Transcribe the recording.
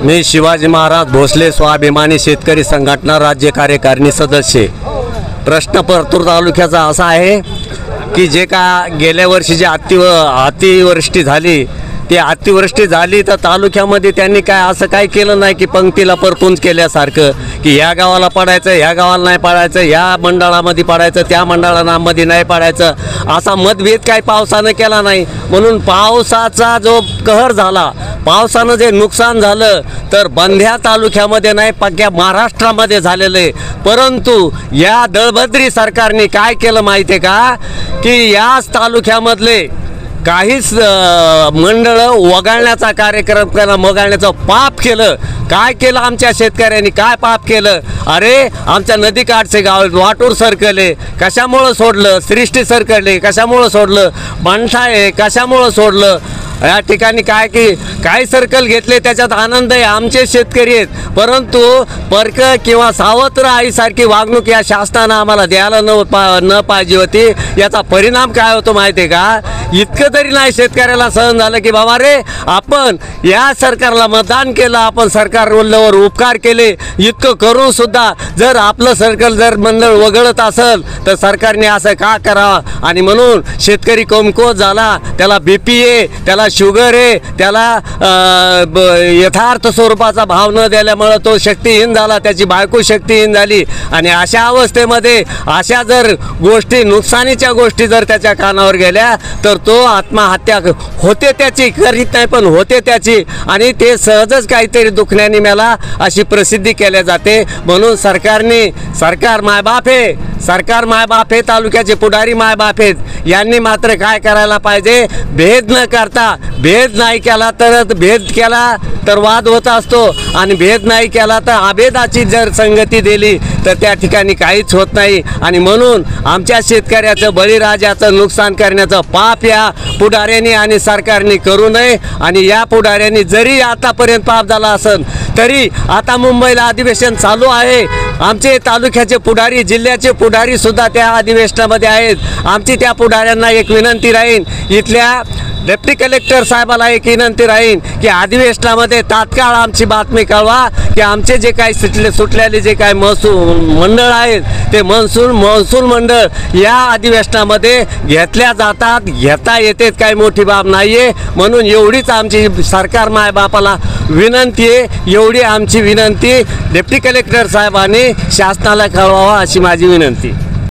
मी शिवाजी महाराज भोसले स्वाभिमानी शेतकरी संघटना राज्य कार्यकारिणी सदस्य। प्रश्न परतूर तालुक्याचा असा आहे की जे का गेल्या वर्षी जे अतिवृष्टी झाली ती अतिवृष्टी झाली तर तालुक्यामध्ये त्यांनी काय असं काय केलं नाही की पंक्तीला परतून केल्यासारखं की ह्या गावाला पडायचं ह्या गावाला नाही पडायचं, ह्या मंडळामध्ये पडायचं त्या मंडळामध्ये नाही पडायचं, असा मतभेद काही पावसानं केला नाही। म्हणून पावसाचा जो कहर झाला, पावसानं जे नुकसान झालं तर बंध्या तालुक्यामध्ये नाही पक्क्या महाराष्ट्रामध्ये झालेलं आहे। परंतु या दळभद्री सरकारने काय केलं माहिती आहे का की याच तालुक्यामधले काहीच मंडळ वगळण्याचा कार्यक्रम केला, वगळण्याचं पाप केलं। काय केलं आमच्या शेतकऱ्यांनी, काय पाप केलं? अरे आमच्या नदीकाठचे गाव वाटूर सरकले कशामुळं सोडलं, सृष्टी सरकले कशामुळं सोडलं, मंठा आहे कशामुळं सोडलं, या ठिकाणी काय की काय सर्कल घेतले त्याच्यात आनंद आहे, आमचे शेतकरी आहेत। परंतु परक किंवा सावत्र आईसारखी वागणूक या शासनानं आम्हाला द्यायला न पाहिजे होती। याचा परिणाम काय होतो माहिती आहे का? इतकं तरी नाही शेतकऱ्याला सहन झालं की बाबा रे आपण या सरकारला मतदान केलं, आपण सरकारवर उपकार केले, इतकं करून सुद्धा जर आपलं सर्कल जर मंडळ वगळत असेल तर सरकारने असं का करावं? आणि म्हणून शेतकरी कमकुवत झाला, त्याला BP आहे, त्याला शुगर आहे, त्याला यथार्थ स्वरूपाचा भाव न दिल्यामुळं तो शक्तिहीन झाला, त्याची बायको शक्तिहीन झाली। आणि अशा अवस्थेमध्ये अशा जर गोष्टी नुकसानीच्या गोष्टी जर त्याच्या कानावर गेल्या तर तो आत्महत्या होते, त्याची करीत नाही पण होते त्याची, आणि ते सहजच काहीतरी दुखण्याने मेला अशी प्रसिद्धी केल्या जाते। म्हणून सरकार मायबाप आहे, सरकार मायबाप आहे, तालुक्याचे पुढारी मायबाप आहेत। यांनी मात्र काय करायला पाहिजे, भेद न करता, भेद नाही केला तर भेद केला तर वाद होत असतो, आणि भेद नाही केला तर अभेदाची जर संगती दिली तर त्या ठिकाणी काहीच होत नाही। आणि म्हणून आमच्या शेतकऱ्याचं बळीराजाचं नुकसान करण्याचं पाप या पुढाऱ्यांनी आणि सरकारने करू नये। आणि या पुढाऱ्यांनी जरी आतापर्यंत पाप झाला असेल तरी आता मुंबईला अधिवेशन चालू आहे, आमचे तालुक्याचे पुढारी जिल्ह्याचे पुढारी सुद्धा त्या अधिवेशनामध्ये आहेत। आमची त्या पुढाऱ्यांना एक विनंती राहील, इथल्या डेप्टी कलेक्टर साहेबाला एक विनंती राहील की अधिवेशनामध्ये तात्काळ आमची बातमी कळवा की आमचे जे काही सुटलेले जे काही मंडळ आहेत ते महसूल मंडळ या अधिवेशनामध्ये घेतल्या जातात, घेता येते, काही मोठी बाब नाही आहे। म्हणून एवढीच आमची सरकार मायबापाला विनंती आहे, एवढी आमची विनंती डेप्टी कलेक्टर साहेबांनी शासनाला कळवावा अशी माझी विनंती।